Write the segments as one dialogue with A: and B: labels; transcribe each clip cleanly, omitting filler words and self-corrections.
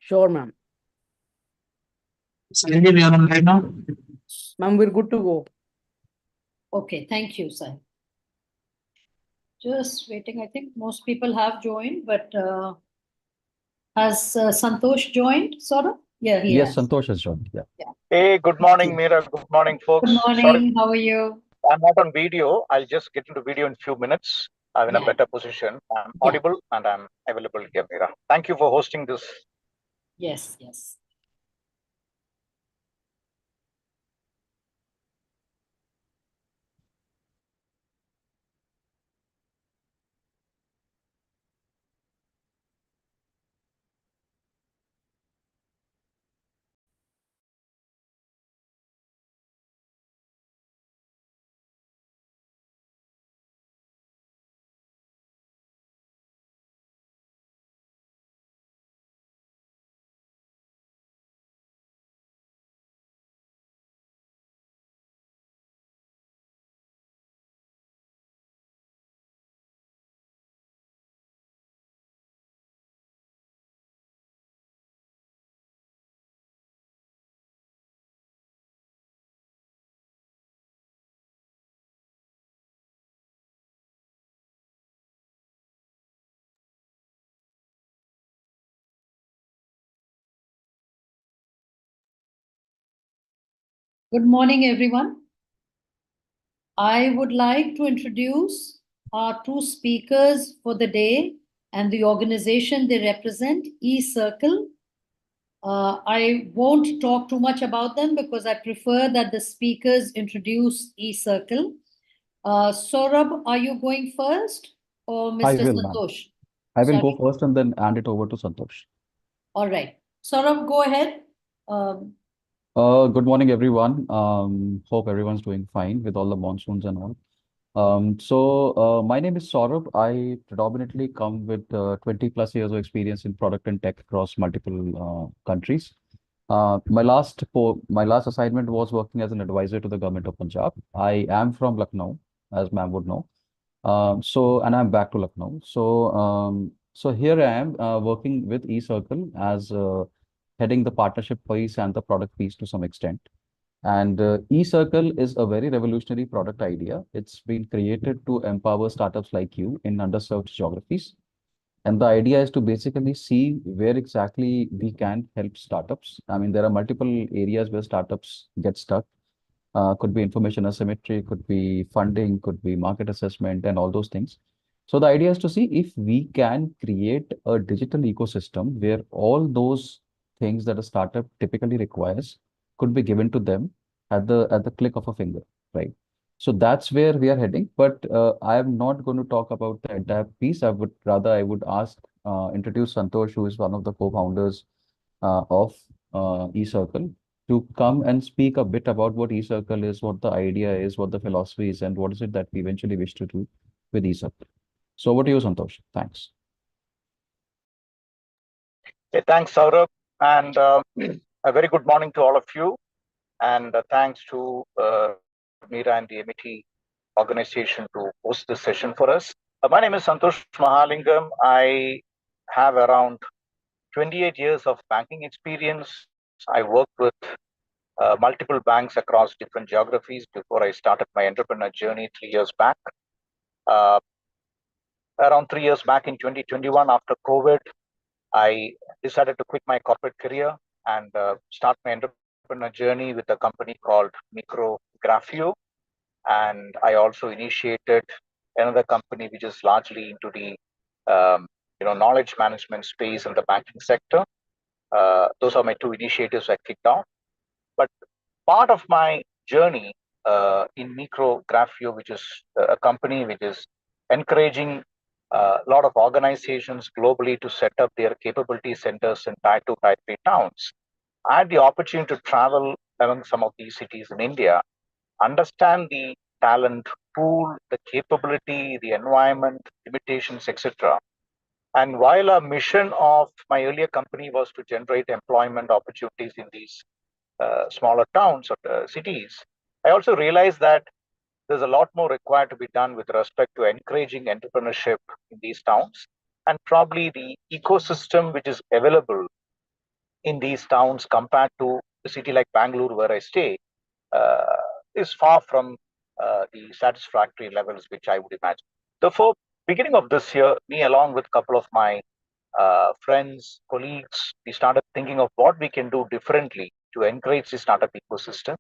A: Sure, ma'am.
B: Sanjay, we are on right now.
A: Ma'am, we're good to go.
C: Okay, thank you, sir. Just waiting. I think most people have joined, but has Santosh joined, Saurabh? Yeah, he
D: Yes,
C: has.
D: Santosh has joined. Yeah.
E: Hey, good morning, Meera. Good morning, folks.
C: Good morning.
E: Sorry,
C: How are you?
E: I'm not on video. I'll just get into video in a few minutes. I'm in a
C: Yeah.
E: better position. I'm
C: Yeah.
E: audible and I'm available here, Meera. Thank you for hosting this.
C: Yes, yes. Good morning, everyone. I would like to introduce our two speakers for the day and the organization they represent, eCircle. I won't talk too much about them because I prefer that the speakers introduce eCircle. Saurabh, are you going first or
D: I
C: Mr.
D: will, ma'am.
C: Santosh?
D: I will
C: Sorry.
D: go first and then hand it over to Santosh.
C: All right. Saurabh, go ahead.
D: Good morning, everyone. Hope everyone's doing fine with all the monsoons and all. My name is Saurabh. I predominantly come with 20 plus years of experience in product and tech across multiple countries. My last assignment was working as an advisor to the government of Punjab. I am from Lucknow, as ma'am would know. And I'm back to Lucknow. So here I am working with eCircle as heading the partnership piece and the product piece to some extent. And eCircle is a very revolutionary product idea. It's been created to empower startups like you in underserved geographies. And the idea is to basically see where exactly we can help startups. I mean, there are multiple areas where startups get stuck. Could be information asymmetry, could be funding, could be market assessment, and all those things. So the idea is to see if we can create a digital ecosystem where all those things that a startup typically requires could be given to them at the click of a finger, right? So that's where we are heading. But I am not going to talk about the entire piece. I would introduce Santosh, who is one of the co-founders of eCircle, to come and speak a bit about what eCircle is, what the idea is, what the philosophy is, and what is it that we eventually wish to do with eCircle. So over to you, Santosh. Thanks.
E: Hey, thanks, Saurabh. And a very good morning to all of you. And thanks to Meera and the MET organization to host this session for us. My name is Santosh Mahalingam. I have around 28 years of banking experience. I worked with multiple banks across different geographies before I started my entrepreneur journey 3 years back. Around 3 years back in 2021, after COVID, I decided to quit my corporate career and start my entrepreneur journey with a company called Micrographio. And I also initiated another company which is largely into the knowledge management space in the banking sector. Those are my two initiatives I kicked off. But part of my journey in Micrographio, which is a company which is encouraging a lot of organizations globally to set up their capability centers in Tier 2, Tier 3 towns. I had the opportunity to travel among some of these cities in India, understand the talent pool, the capability, the environment, limitations, etc. And while a mission of my earlier company was to generate employment opportunities in these smaller towns or cities, I also realized that there's a lot more required to be done with respect to encouraging entrepreneurship in these towns. And probably the ecosystem which is available in these towns compared to a city like Bangalore, where I stay, is far from the satisfactory levels which I would imagine. Therefore, beginning of this year, me along with a couple of my friends, colleagues, we started thinking of what we can do differently to encourage the startup ecosystem.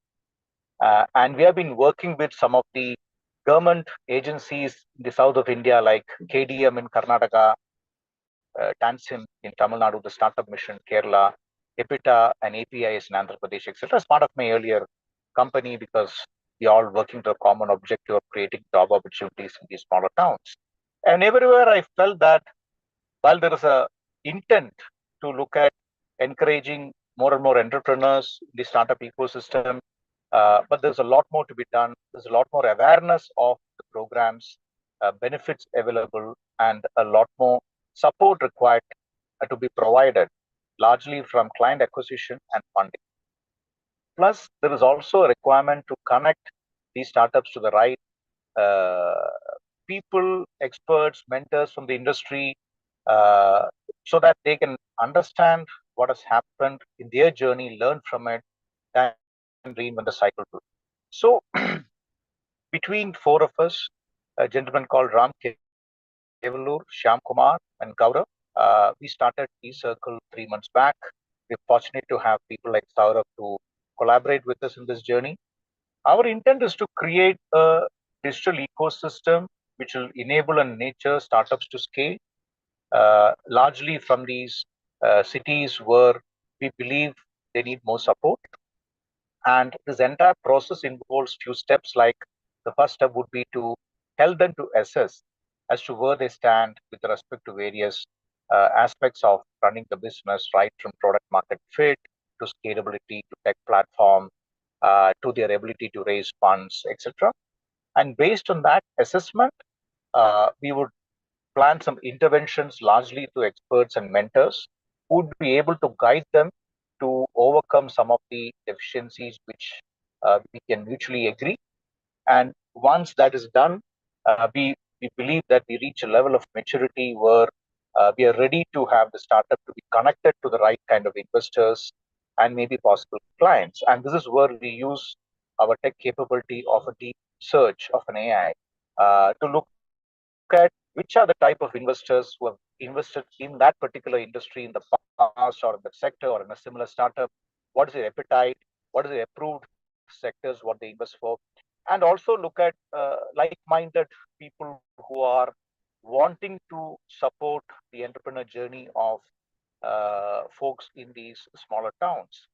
E: And we have been working with some of the government agencies in the south of India, like KDM in Karnataka, Tansim in Tamil Nadu, the Startup Mission Kerala, EPITA and APIs in Andhra Pradesh, etc. As part of my earlier company, because we all working to a common objective of creating job opportunities in these smaller towns. And everywhere I felt that while there is a intent to look at encouraging more and more entrepreneurs in the startup ecosystem, but there's a lot more to be done. There's a lot more awareness of the programs, benefits available, and a lot more support required to be provided, largely from client acquisition and funding. Plus, there is also a requirement to connect these startups to the right people, experts, mentors from the industry, so that they can understand what has happened in their journey, learn from it, and reinvent the cycle too. So, between four of us, a gentleman called Ram Kevalur, Shyam Kumar, and Gaurav, we started eCircle 3 months back. We're fortunate to have people like Saurabh to collaborate with us in this journey. Our intent is to create a digital ecosystem which will enable and nurture startups to scale, largely from these cities where we believe they need more support. And this entire process involves few steps, like the first step would be to help them to assess as to where they stand with respect to various aspects of running the business, right from product market fit to scalability to tech platform to their ability to raise funds, etc. And based on that assessment, we would plan some interventions largely to experts and mentors who would be able to guide them to overcome some of the deficiencies which we can mutually agree. And once that is done, we believe that we reach a level of maturity where we are ready to have the startup to be connected to the right kind of investors and maybe possible clients. And this is where we use our tech capability of a deep search of an AI to look at which are the type of investors who have invested in that particular industry in the past or in the sector or in a similar startup. What is their appetite? What is the approved sectors, what they invest for? And also look at like-minded people who are wanting to support the entrepreneur journey of folks in these smaller towns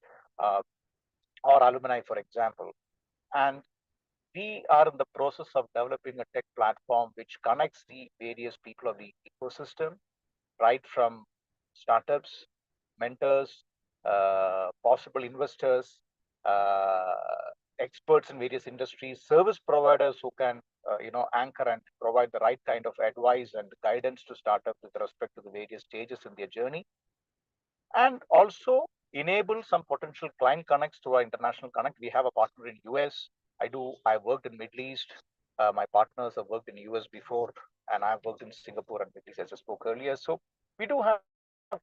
E: or alumni, for example. And we are in the process of developing a tech platform which connects the various people of the ecosystem, right from startups, mentors, possible investors, experts in various industries, service providers who can, anchor and provide the right kind of advice and guidance to startups with respect to the various stages in their journey, and also enable some potential client connects to our international connect. We have a partner in US. I worked in Middle East. My partners have worked in US before, and I've worked in Singapore and Middle East, as I spoke earlier. So we do have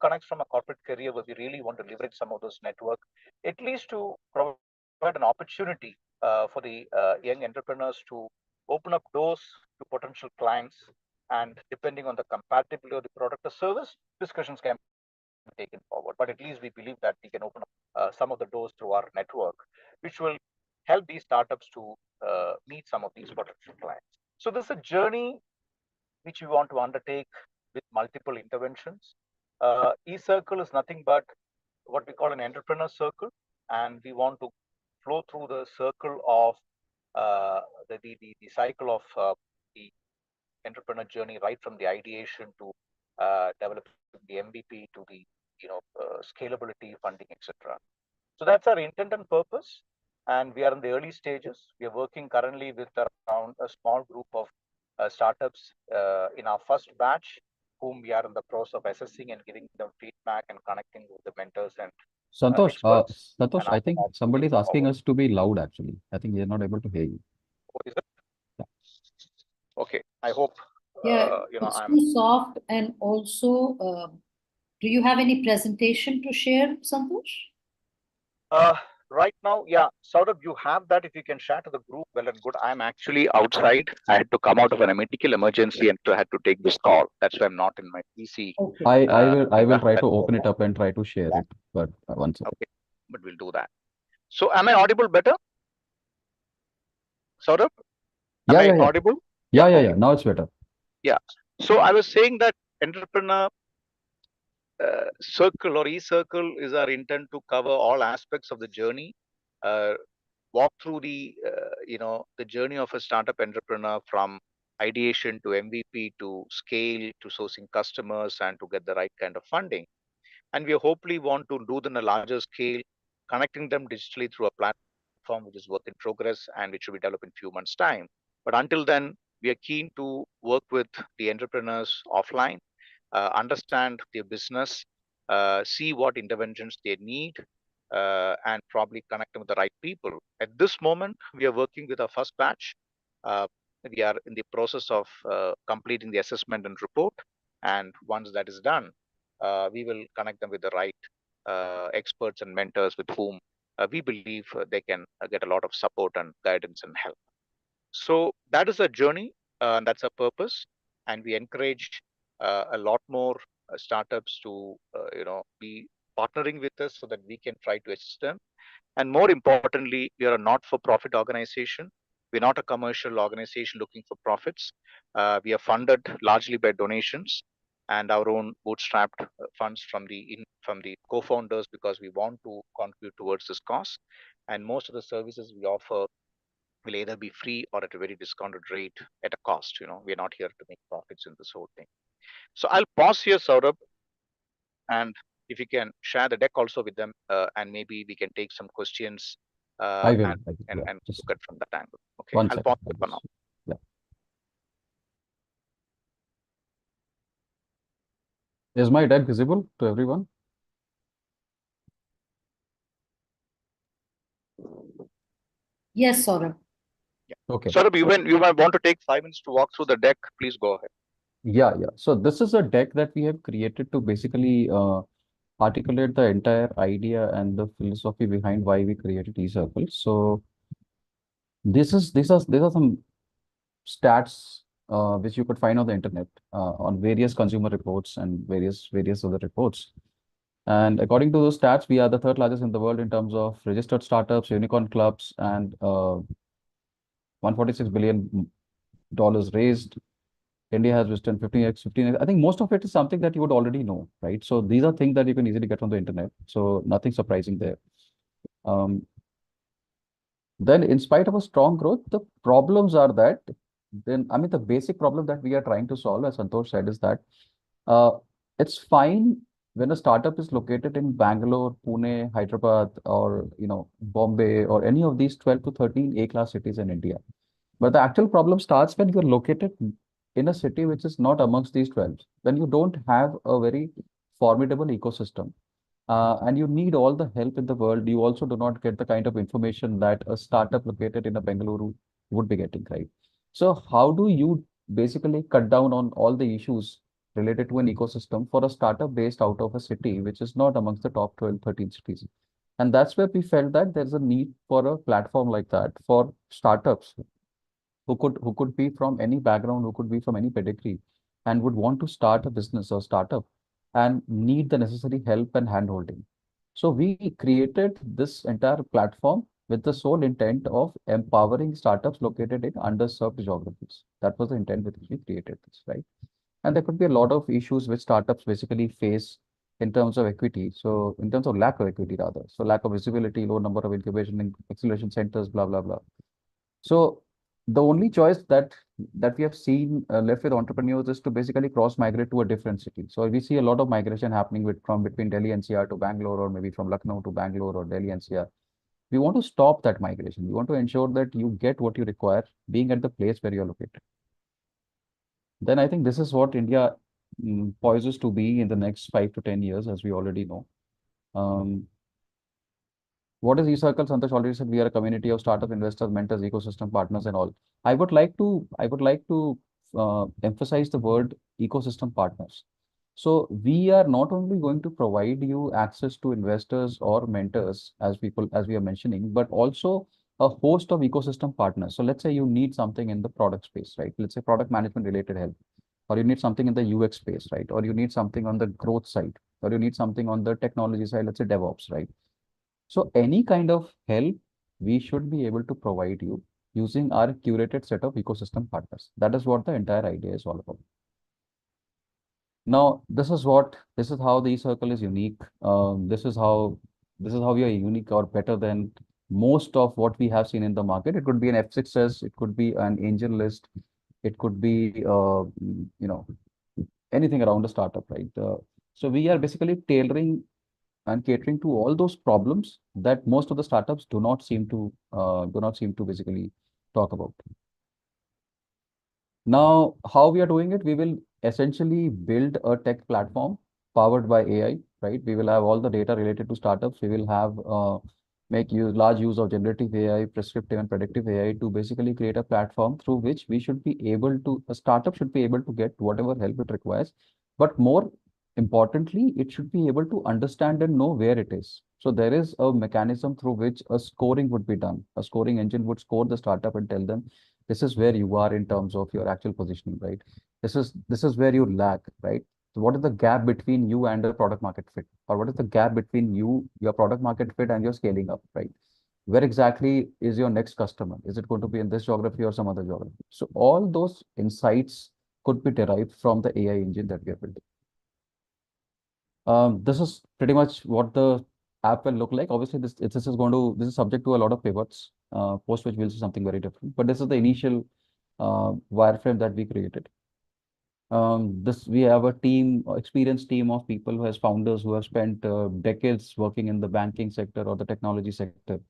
E: connects from a corporate career where we really want to leverage some of those network, at least to provide an opportunity for the young entrepreneurs to open up doors to potential clients. And depending on the compatibility of the product or service, discussions can be taken forward. But at least we believe that we can open up some of the doors through our network, which will help these startups to meet some of these potential clients. So this is a journey which we want to undertake with multiple interventions. eCircle is nothing but what we call an entrepreneur circle, and we want to flow through the circle of the cycle of the entrepreneur journey, right from the ideation to developing the MVP to the scalability, funding, etc. So that's our intent and purpose, and we are in the early stages. We are working currently with around a small group of startups in our first batch, whom we are in the process of assessing and giving them feedback and connecting with the mentors and
D: Santosh,
E: experts.
D: Santosh, I think somebody is asking us to be loud actually. I think we are not able to hear you.
E: What is it? Okay, I hope
C: Yeah, it's
E: I'm
C: too soft, and also Do you have any presentation to share, Santosh?
E: Right now, yeah, Saurabh, you have that. If you can share to the group, well and good. I'm actually outside. I had to come out of a medical emergency and had to take this call. That's why I'm not in my PC.
C: Okay.
D: I will try
E: That-
D: to open it up and try to share it, but one second.
E: Okay, but we'll do that. So, am I audible better, Saurabh? Am
D: Yeah,
E: I
D: yeah, yeah.
E: audible?
D: Yeah, yeah,
E: okay.
D: yeah. Now it's better.
E: So, I was saying that entrepreneur circle or e-circle is our intent to cover all aspects of the journey, walk through the the journey of a startup entrepreneur from ideation to MVP to scale to sourcing customers and to get the right kind of funding. And we hopefully want to do them on a larger scale, connecting them digitally through a platform which is work in progress and which will be developed in few months' time. But until then, we are keen to work with the entrepreneurs offline, understand their business, see what interventions they need, and probably connect them with the right people. At this moment, we are working with our first batch. Uh, we are in the process of completing the assessment and report. And once that is done, we will connect them with the right experts and mentors with whom we believe they can get a lot of support and guidance and help. So that is a journey, that's a purpose, and we encourage a lot more startups to be partnering with us so that we can try to assist them. And more importantly, we are a not-for-profit organization. We're not a commercial organization looking for profits. We are funded largely by donations and our own bootstrapped funds from the co-founders because we want to contribute towards this cause. And most of the services we offer will either be free or at a very discounted rate at a cost. We're not here to make profits in this whole thing. So I'll pause here, Saurabh, and if you can share the deck also with them, and maybe we can take some questions
D: I will.
E: and
D: Yeah, just
E: look at from that angle. Okay,
D: one
E: I'll
D: second.
E: pause it for now.
D: Yeah. Is my deck visible to everyone?
C: Yes, Saurabh.
D: Okay.
E: Saurabh, you might want to take 5 minutes to walk through the deck. Please go ahead.
D: Yeah, yeah. So this is a deck that we have created to basically articulate the entire idea and the philosophy behind why we created eCircle. So these are some stats which you could find on the internet on various consumer reports and various other reports. And according to those stats, we are the third largest in the world in terms of registered startups, unicorn clubs, and $146 billion raised. India has written 15x, 15x. I think most of it is something that you would already know, right? So these are things that you can easily get on the internet. So nothing surprising there. Then in spite of a strong growth, the problems are that the basic problem that we are trying to solve, as Santosh said, is that it's fine when a startup is located in Bangalore, Pune, Hyderabad, or Bombay, or any of these 12 to 13 A-class cities in India. But the actual problem starts when you're located in a city which is not amongst these 12, when you don't have a very formidable ecosystem. And you need all the help in the world. You also do not get the kind of information that a startup located in a Bengaluru would be getting, right? So how do you basically cut down on all the issues related to an ecosystem for a startup based out of a city which is not amongst the top 12, 13 cities? And that's where we felt that there's a need for a platform like that for startups who could be from any background, who could be from any pedigree, and would want to start a business or startup and need the necessary help and handholding. So we created this entire platform with the sole intent of empowering startups located in underserved geographies. That was the intent with which we created this, right? And there could be a lot of issues which startups basically face in terms of equity. So in terms of lack of equity rather. So lack of visibility, low number of incubation and acceleration centers, blah, blah, blah. So the only choice that we have seen left with entrepreneurs is to basically cross migrate to a different city. So we see a lot of migration happening from between Delhi NCR to Bangalore, or maybe from Lucknow to Bangalore or Delhi NCR. We want to stop that migration. We want to ensure that you get what you require being at the place where you're located. Then I think this is what India poises to be in the next 5 to 10 years, as we already know. What is eCircle? Santosh already said we are a community of startup investors, mentors, ecosystem partners, and all. I would like to emphasize the word ecosystem partners. So we are not only going to provide you access to investors or mentors, as we are mentioning, but also a host of ecosystem partners. So let's say you need something in the product space, right? Let's say product management related help, or you need something in the UX space, right? Or you need something on the growth side, or you need something on the technology side, let's say DevOps, right? So any kind of help we should be able to provide you using our curated set of ecosystem partners. That is what the entire idea is all about. Now, this is how the eCircle is unique. This is how we are unique or better than most of what we have seen in the market. It could be an F6S, it could be an AngelList, it could be anything around a startup, right? So we are basically tailoring and catering to all those problems that most of the startups do not seem to basically talk about. Now, how we are doing it, we will essentially build a tech platform powered by AI, right? We will have all the data related to startups. We will have large use of generative AI, prescriptive and predictive AI to basically create a platform through which a startup should be able to get whatever help it requires. But more importantly, it should be able to understand and know where it is. So there is a mechanism through which a scoring would be done. A scoring engine would score the startup and tell them this is where you are in terms of your actual positioning, right? This is where you lack, right? So what is the gap between you and the product market fit, or what is the gap between your product market fit, and your scaling up, right? Where exactly is your next customer? Is it going to be in this geography or some other geography? So all those insights could be derived from the AI engine that we are building. This is pretty much what the app will look like. Obviously, this is subject to a lot of pivots, post which we'll see something very different. But this is the initial wireframe that we created. This we have a experienced team of people who has founders who have spent decades working in the banking sector or the technology sector.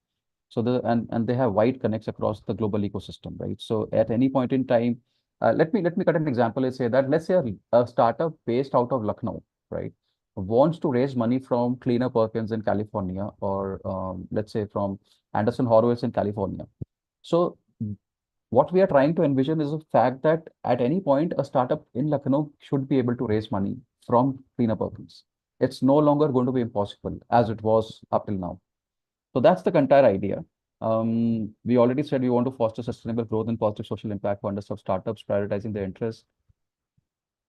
D: So and they have wide connects across the global ecosystem, right? So at any point in time, let me cut an example and say that let's say a startup based out of Lucknow, right, wants to raise money from Kleiner Perkins in California, or let's say from Anderson Horowitz in California. So what we are trying to envision is the fact that at any point, a startup in Lucknow should be able to raise money from Kleiner Perkins. It's no longer going to be impossible as it was up till now. So that's the entire idea. We already said we want to foster sustainable growth and positive social impact for underserved startups, prioritizing their interests.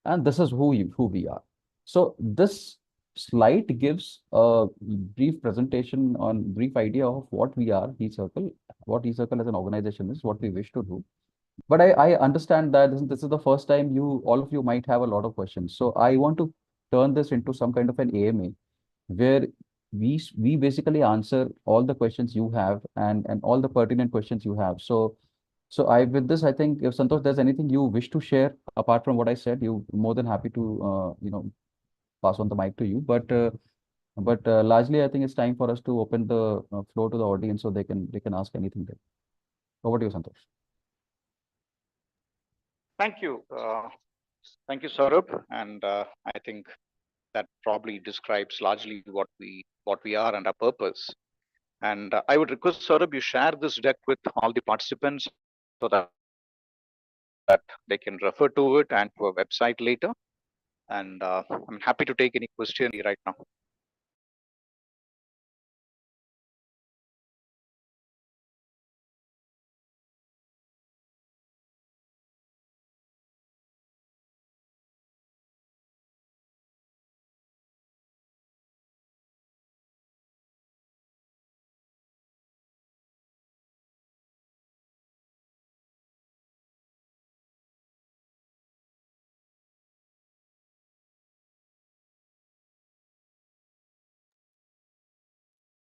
D: And this is who we are. So this slide gives a brief idea of what we are, eCircle, what eCircle as an organization is, what we wish to do. But I understand that this is the first time all of you might have a lot of questions. So I want to turn this into some kind of an AMA where we basically answer all the questions you have and all the pertinent questions you have. So with this, I think if Santosh, there's anything you wish to share apart from what I said, you're more than happy to pass on the mic to you. But largely, I think it's time for us to open the floor to the audience so they can ask anything there. Over to you, Santosh.
E: Thank you. Thank you, Saurabh. And I think that probably describes largely what we are and our purpose. And I would request Saurabh, you share this deck with all the participants so that they can refer to it and to our website later. And I'm happy to take any question right now.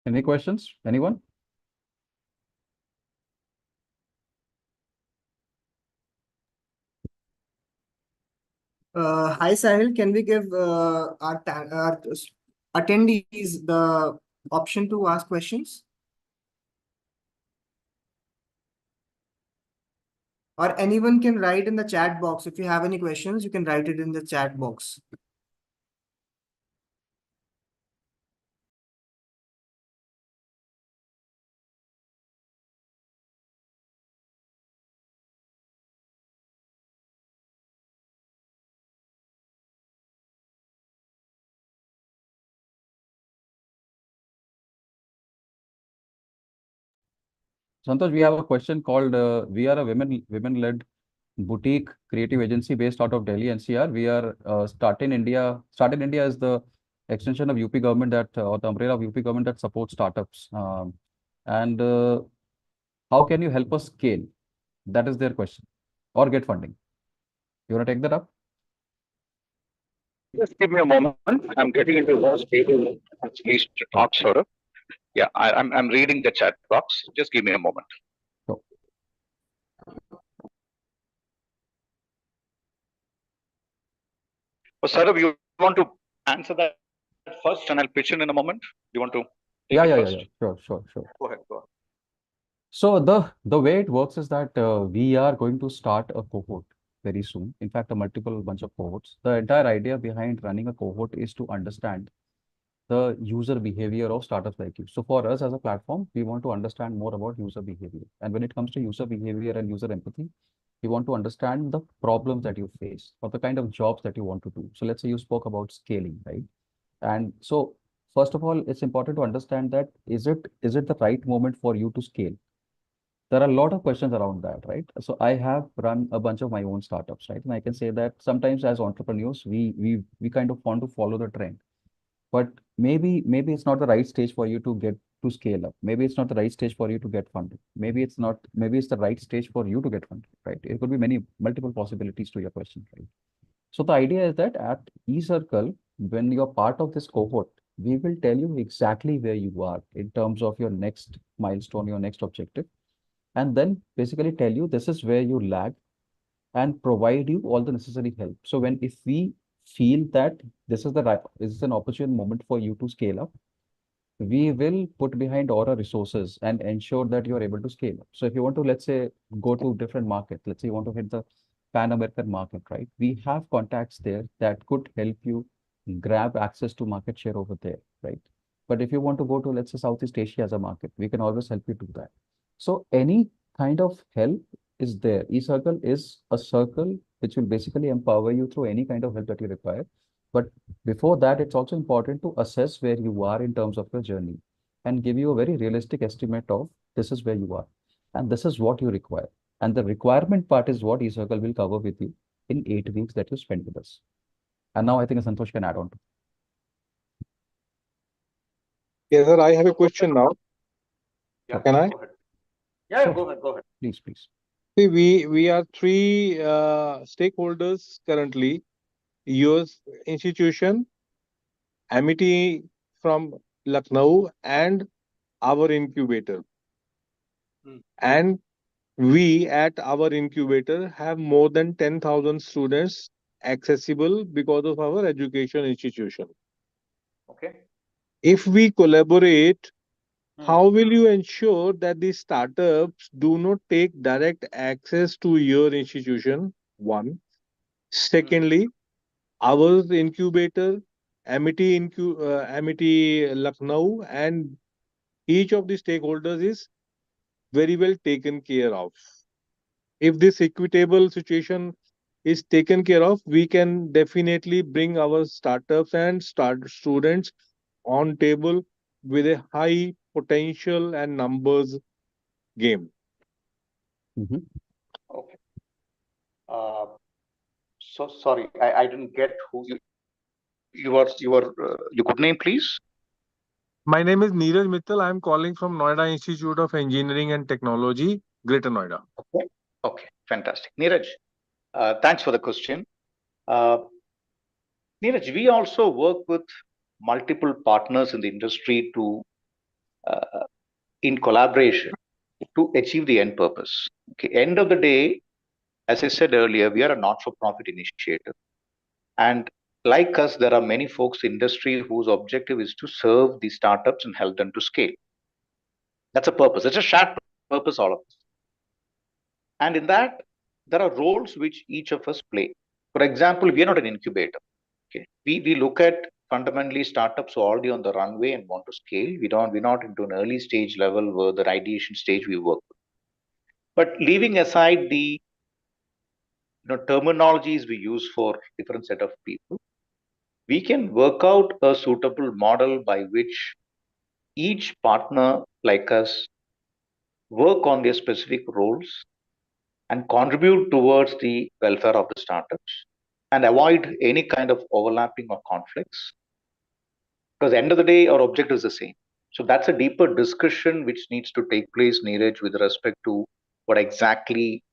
D: Any questions? Anyone?
B: Hi Sahil, can we give our attendees the option to ask questions? Or anyone can write in the chat box. If you have any questions, you can write it in the chat box.
D: Santosh, we have a question called, we are a women-led boutique creative agency based out of Delhi NCR. We are Start in India. Start in India is the extension of UP government that, or the umbrella of UP government that supports startups. And how can you help us scale? That is their question. Or get funding. You want to take that up?
E: Just give me a moment. I'm getting into a stable space to talk, Saurabh. Yeah, I'm reading the chat box. Just give me a moment.
D: Sure.
E: Saurabh, you want to answer that first, and I'll pitch in a moment. You want to take
D: Yeah,
E: it
D: yeah, yeah,
E: first?
D: yeah. Sure.
E: Go ahead.
D: So the way it works is that we are going to start a cohort very soon. In fact, a multiple bunch of cohorts. The entire idea behind running a cohort is to understand the user behavior of startups like you. So for us as a platform, we want to understand more about user behavior. And when it comes to user behavior and user empathy, we want to understand the problems that you face or the kind of jobs that you want to do. So let's say you spoke about scaling, right? And so first of all, it's important to understand that is it the right moment for you to scale? There are a lot of questions around that, right? So I have run a bunch of my own startups, right? And I can say that sometimes as entrepreneurs, we kind of want to follow the trend, but maybe it's not the right stage for you to get to scale up. Maybe it's not the right stage for you to get funded. Maybe it's the right stage for you to get funded, right? It could be multiple possibilities to your question, right? So the idea is that at eCircle, when you're part of this cohort, we will tell you exactly where you are in terms of your next milestone, your next objective, and then basically tell you this is where you lag and provide you all the necessary help. So if we feel that this is an opportune moment for you to scale up, we will put behind all our resources and ensure that you are able to scale up. So if you want to, let's say, go to different markets, let's say you want to hit the Pan American market, right? We have contacts there that could help you grab access to market share over there, right? But if you want to go to, let's say, Southeast Asia as a market, we can always help you do that. So any kind of help is there. eCircle is a circle which will basically empower you through any kind of help that you require. But before that, it's also important to assess where you are in terms of your journey and give you a very realistic estimate of this is where you are and this is what you require. And the requirement part is what eCircle will cover with you in 8 weeks that you spend with us. And now I think Santosh can add on.
F: Yes, sir. I have a question now.
E: Yeah,
F: Can I?
E: go ahead. Yeah, go ahead.
D: Please.
F: See, we are three stakeholders currently. Your institution, Amity from Lucknow, and our incubator. And we at our incubator have more than 10,000 students accessible because of our education institution.
E: Okay.
F: If we collaborate, how will you ensure that the startups do not take direct access to your institution? One. Secondly, our incubator, Amity Lucknow, and each of the stakeholders is very well taken care of. If this equitable situation is taken care of, we can definitely bring our startups and students on table with a high potential and numbers game.
D: Mhm.
E: Okay. So sorry, I didn't get who your good name, please.
F: My name is Neeraj Mittal. I am calling from Noida Institute of Engineering and Technology, Greater Noida.
E: Okay, fantastic. Neeraj, thanks for the question. Neeraj, we also work with multiple partners in the industry to, in collaboration, to achieve the end purpose. Okay, end of the day, as I said earlier, we are a not-for-profit initiative, and like us, there are many folks in industry whose objective is to serve the startups and help them to scale. That's a purpose. It's a shared purpose, all of us. And in that, there are roles which each of us play. For example, we are not an incubator. Okay, we look at fundamentally startups who are already on the runway and want to scale. We're not into an early stage level where the ideation stage we work with. But leaving aside the terminologies we use for different set of people, we can work out a suitable model by which each partner like us work on their specific roles, and contribute towards the welfare of the startups, and avoid any kind of overlapping or conflicts. Because at the end of the day, our objective is the same. So that's a deeper discussion which needs to take place, Neeraj, with respect to what exactly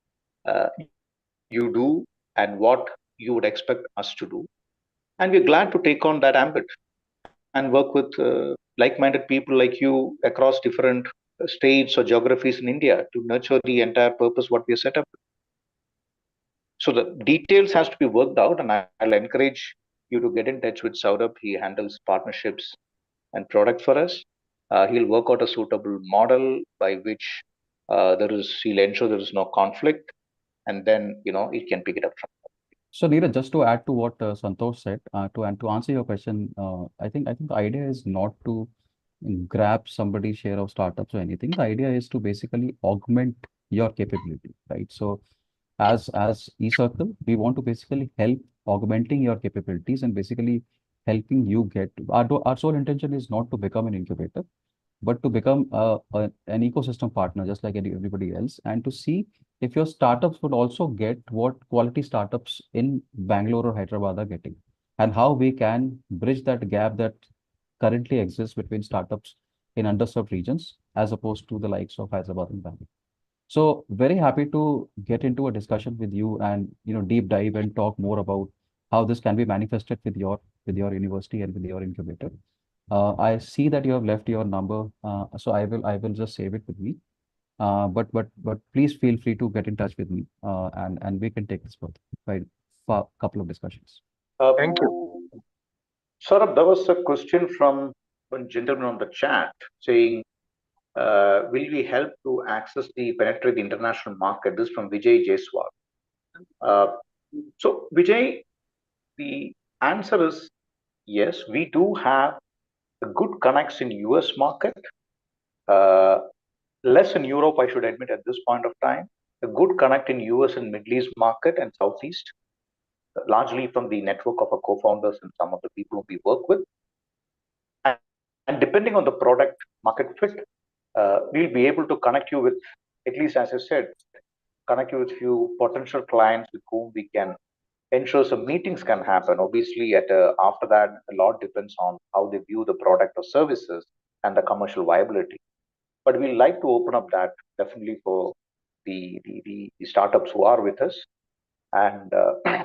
E: you do and what you would expect us to do. And we're glad to take on that ambit and work with like-minded people like you across different states or geographies in India to nurture the entire purpose what we are set up. So the details has to be worked out, and I'll encourage you to get in touch with Saurabh. He handles partnerships and product for us. He'll work out a suitable model by which he'll ensure there is no conflict, and then it can pick it up from.
D: So Neeraj, just to add to what Santosh said, to answer your question, I think the idea is not to grab somebody's share of startups or anything. The idea is to basically augment your capability, right? So as eCircle, we want to basically help augmenting your capabilities and basically helping you get our sole intention is not to become an incubator, but to become an ecosystem partner just like everybody else, and to see if your startups would also get what quality startups in Bangalore or Hyderabad are getting, and how we can bridge that gap that currently exists between startups in underserved regions as opposed to the likes of Hyderabad and Bangalore. So very happy to get into a discussion with you and deep dive and talk more about how this can be manifested with your university and with your incubator. I see that you have left your number, so I will just save it with me. But please feel free to get in touch with me, and we can take this further by a couple of discussions.
F: Thank you.
E: Saurabh, there was a question from one gentleman on the chat saying, will we help to penetrate the international market? This is from Vijay Jaiswal. So Vijay, the answer is yes, we do have a good connects in US market, less in Europe, I should admit at this point of time, a good connect in US and Middle East market and Southeast, largely from the network of our co-founders and some of the people we work with. And depending on the product market fit, we'll be able to connect you with, at least as I said, connect you with few potential clients with whom we can ensure some meetings can happen. Obviously, after that, a lot depends on how they view the product or services and the commercial viability. But we like to open up that definitely for the startups who are with us. And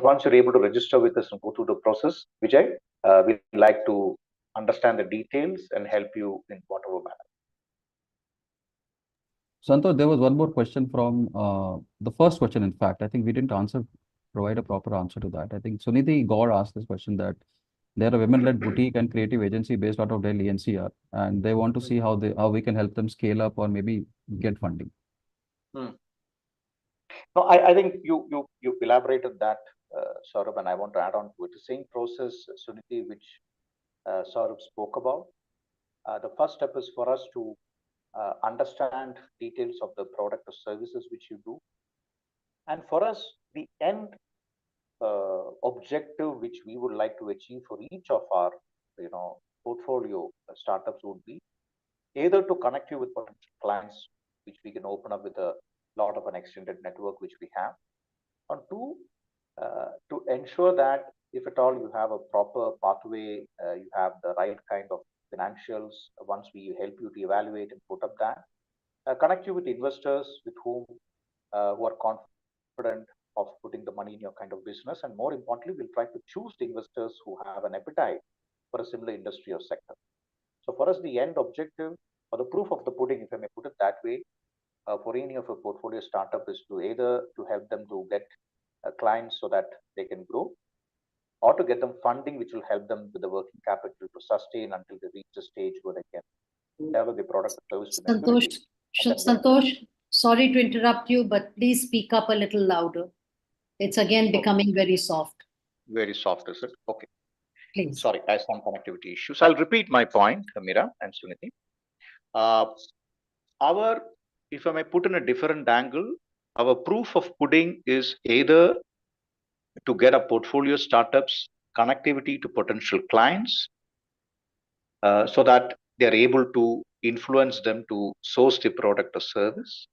E: once you're able to register with us and go through the process, Vijay, we'd like to understand the details and help you in whatever manner.
D: Santosh, there was one more question from the first question. In fact, I think we didn't provide a proper answer to that. I think Suniti Gaur asked this question that they're a women-led boutique and creative agency based out of Delhi NCR, and they want to see how we can help them scale up or maybe get funding.
E: No, I think you elaborated that, Saurabh, and I want to add on to it. The same process, Suniti, which Saurabh spoke about. The first step is for us to understand details of the product or services which you do. And for us, the end objective which we would like to achieve for each of our portfolio startups would be either to connect you with potential clients, which we can open up with a lot of an extended network which we have, or two, to ensure that if at all you have a proper pathway, you have the right kind of financials, once we help you to evaluate and put up that, connect you with investors with whom who are confident of putting the money in your kind of business. And more importantly, we'll try to choose the investors who have an appetite for a similar industry or sector. So for us, the end objective or the proof of the pudding, if I may put it that way, for any of a portfolio startup is to either to help them to get clients so that they can grow, or to get them funding, which will help them with the working capital to sustain until they reach the stage where they can develop the product or service.
C: Santosh, sorry to interrupt you, but please speak up a little louder. It's again becoming very soft.
E: Very soft, is it? Okay.
C: Please.
E: Sorry, I have some connectivity issues. I'll repeat my point, Meera and Suniti. If I may put in a different angle, our proof of pudding is either to get a portfolio startups connectivity to potential clients, so that they're able to influence them to source the product or service,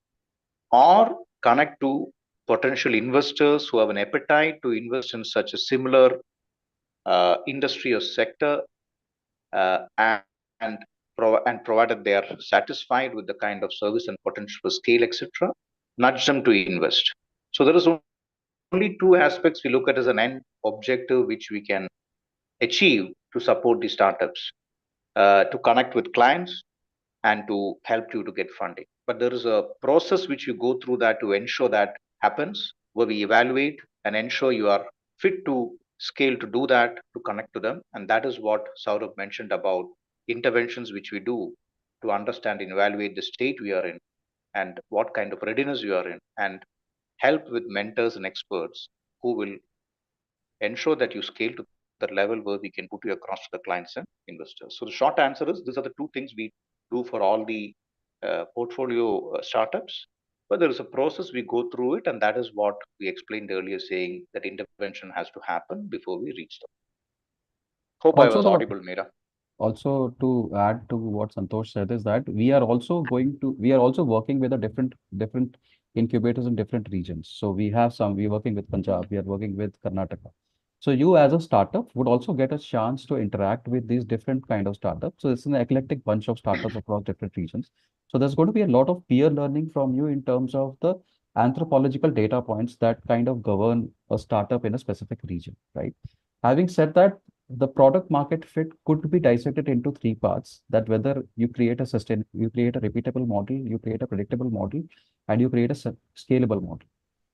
E: or connect to potential investors who have an appetite to invest in such a similar industry or sector, and provided they are satisfied with the kind of service and potential for scale, etc., nudge them to invest. So there is only two aspects we look at as an end objective which we can achieve to support the startups, to connect with clients and to help you to get funding. But there is a process which you go through that to ensure that happens, where we evaluate and ensure you are fit to scale to do that, to connect to them. And that is what Saurabh mentioned about interventions which we do to understand and evaluate the state we are in and what kind of readiness you are in, and help with mentors and experts who will ensure that you scale to the level where we can put you across to the clients and investors. So the short answer is, these are the two things we do for all the portfolio startups. But there is a process we go through it, and that is what we explained earlier, saying that intervention has to happen before we reach them. Hope I
D: Also,
E: was
D: the-
E: audible, Meera.
D: Also, to add to what Santosh said, is that we are also working with a different incubators in different regions. So we're working with Punjab, we are working with Karnataka. So you as a startup would also get a chance to interact with these different kind of startups. So it's an eclectic bunch of startups across different regions. So there's going to be a lot of peer learning from you in terms of the anthropological data points that kind of govern a startup in a specific region, right? Having said that, the product market fit could be dissected into three parts: that whether you create a repeatable model, you create a predictable model, and you create a scalable model.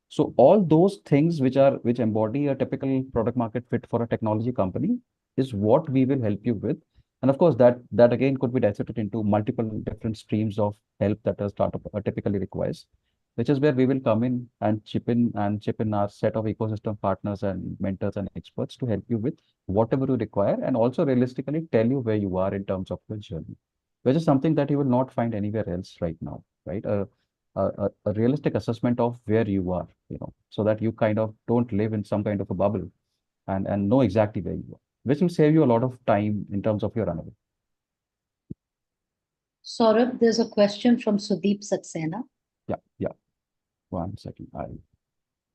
D: So all those things which embody a typical product market fit for a technology company is what we will help you with. And of course, that again could be dissected into multiple different streams of help that a startup typically requires, which is where we will come in and chip in our set of ecosystem partners and mentors and experts to help you with whatever you require, and also realistically tell you where you are in terms of your journey, which is something that you will not find anywhere else right now, right? A realistic assessment of where you are, so that you kind of don't live in some kind of a bubble, and know exactly where you are, which will save you a lot of time in terms of your runaway.
C: Saurabh, there's a question from Sudeep Saxena.
D: Yeah. 1 second.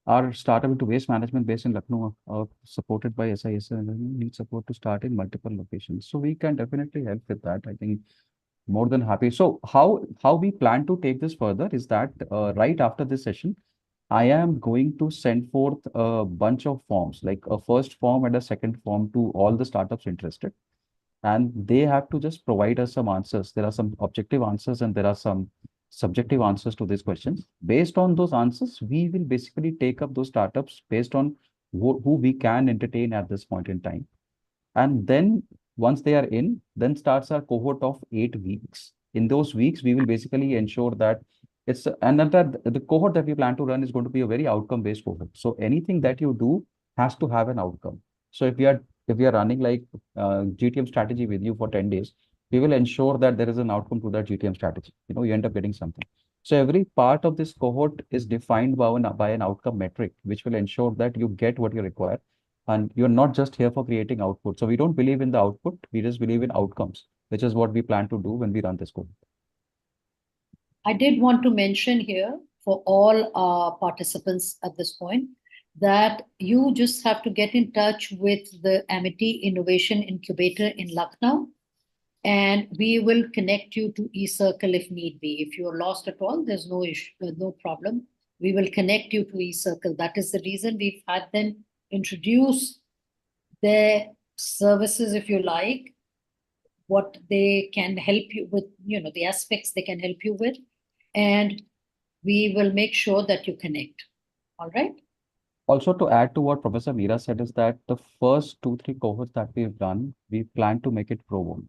D: Our startup into waste management based in Lucknow, supported by SIS, and need support to start in multiple locations. So we can definitely help with that. I think more than happy. So how we plan to take this further is that right after this session, I am going to send forth a bunch of forms, like a first form and a second form, to all the startups interested. And they have to just provide us some answers. There are some objective answers and there are some subjective answers to these questions. Based on those answers, we will basically take up those startups based on who we can entertain at this point in time. And then once they are in, then starts our cohort of 8 weeks. In those weeks, we will basically ensure that the cohort that we plan to run is going to be a very outcome-based cohort. So anything that you do has to have an outcome. So if we are running like GTM strategy with you for 10 days, we will ensure that there is an outcome to that GTM strategy. You end up getting something. So every part of this cohort is defined by an outcome metric, which will ensure that you get what you require. And you're not just here for creating output. So we don't believe in the output, we just believe in outcomes, which is what we plan to do when we run this cohort.
C: I did want to mention here for all our participants at this point that you just have to get in touch with the Amity Innovation Incubator in Lucknow, and we will connect you to eCircle if need be. If you're lost at all, there's no issue, no problem. We will connect you to eCircle. That is the reason we've had them introduce their services, if you like, what they can help you with, the aspects they can help you with, and we will make sure that you connect. All right.
D: Also, to add to what Professor Meera said, is that the first 2-3 cohorts that we've done, we plan to make it pro bono,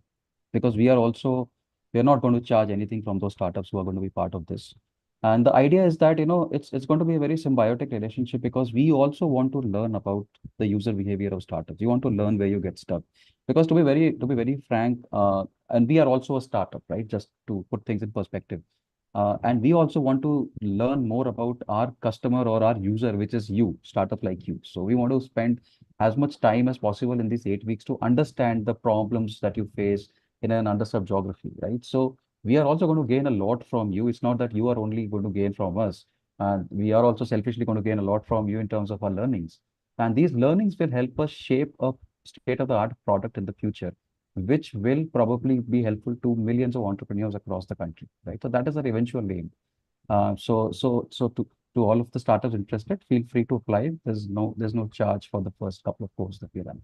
D: because we are not going to charge anything from those startups who are going to be part of this. And the idea is that, it's going to be a very symbiotic relationship, because we also want to learn about the user behavior of startups. You want to learn where you get stuck, because to be very frank, and we are also a startup, right? Just to put things in perspective. And we also want to learn more about our customer or our user, which is you, startup like you. So we want to spend as much time as possible in these 8 weeks to understand the problems that you face, in an underserved geography, right? So we are also going to gain a lot from you. It's not that you are only going to gain from us. And we are also selfishly going to gain a lot from you in terms of our learnings. And these learnings will help us shape a state-of-the-art product in the future, which will probably be helpful to millions of entrepreneurs across the country, right? So that is our eventual aim. So to all of the startups interested, feel free to apply. There's no charge for the first couple of courses that we run.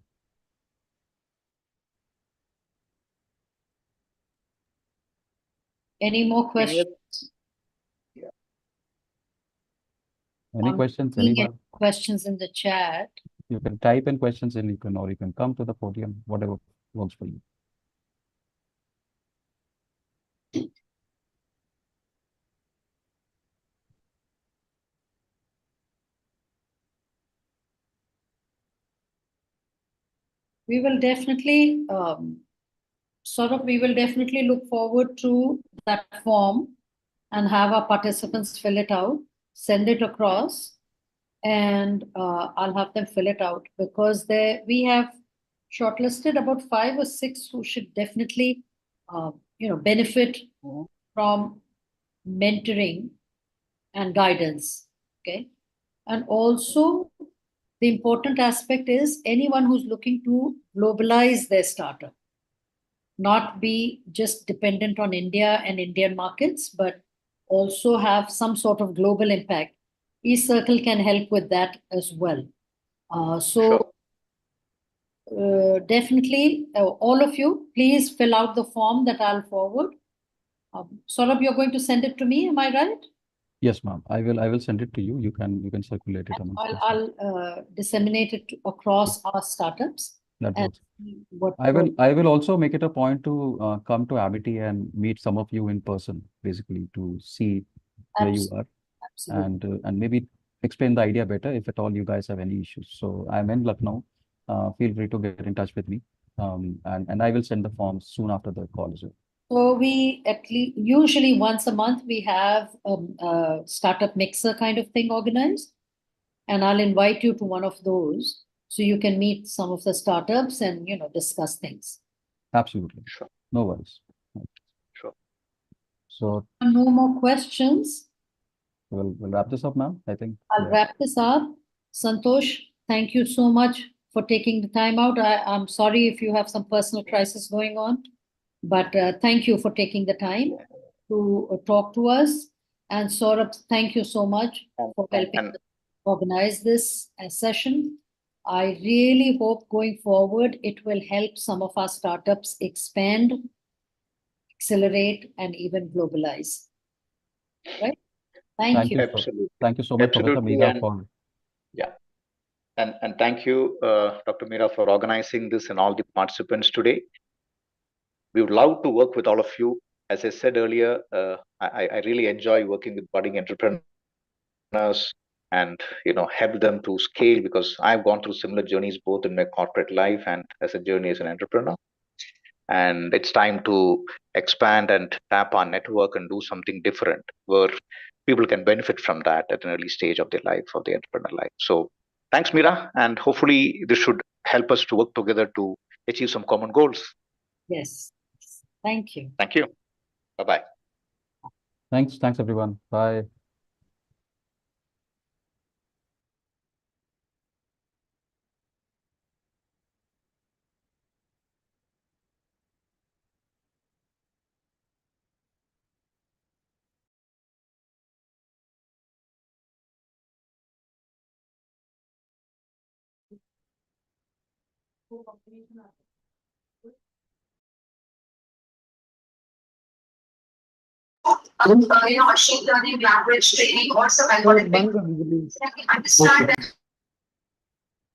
C: Any more questions?
D: Any
C: I'm
D: questions?
C: seeing any
D: Anyone?
C: questions in the chat?
D: You can type in questions and you can come to the podium, whatever works for you.
C: We will definitely we will definitely look forward to that form and have our participants fill it out, send it across, and I'll have them fill it out, because we have shortlisted about 5 or 6 who should definitely benefit from mentoring and guidance. Okay. And also, the important aspect is anyone who's looking to globalize their startup, not be just dependent on India and Indian markets, but also have some sort of global impact. eCircle can help with that as well. Definitely, all of you, please fill out the form that I'll forward. Saurabh, you're going to send it to me, am I right?
D: Yes, ma'am. I will send it to you. You can circulate it amongst us.
C: I'll disseminate it across our startups.
D: That
C: and
D: works.
C: see what
D: I will also make it a point to come to Amity and meet some of you in person, basically to see where you are
C: Absolutely.
D: and maybe explain the idea better if at all you guys have any issues. So I'm in Lucknow. Feel free to get in touch with me. And I will send the forms soon after the call as well.
C: So we usually once a month we have a startup mixer kind of thing organized, and I'll invite you to one of those so you can meet some of the startups and discuss things.
D: Absolutely.
E: Sure.
D: No worries.
E: Sure.
D: So
C: No more questions.
D: we'll wrap this up, ma'am. I think.
C: I'll wrap this up. Santosh, thank you so much for taking the time out. I'm sorry if you have some personal crisis going on, but thank you for taking the time to talk to us. And Saurabh, thank you so much for helping us organize this session. I really hope going forward, it will help some of our startups expand, accelerate, and even globalize. Right? Thank you.
E: Absolutely.
D: Thank you so much, Professor
E: Absolutely.
D: Meera, for
E: And thank you, Dr. Meera, for organizing this and all the participants today. We would love to work with all of you. As I said earlier, I really enjoy working with budding entrepreneurs and help them to scale, because I've gone through similar journeys both in my corporate life and as a journey as an entrepreneur. And it's time to expand and tap our network and do something different where people can benefit from that at an early stage of their life, of the entrepreneur life. So thanks, Meera, and hopefully this should help us to work together to achieve some common goals.
C: Yes. Thank you.
E: Thank you. Bye-bye.
D: Thanks, everyone. Bye.
G: Machine learning, language training, or some algorithm. Understand that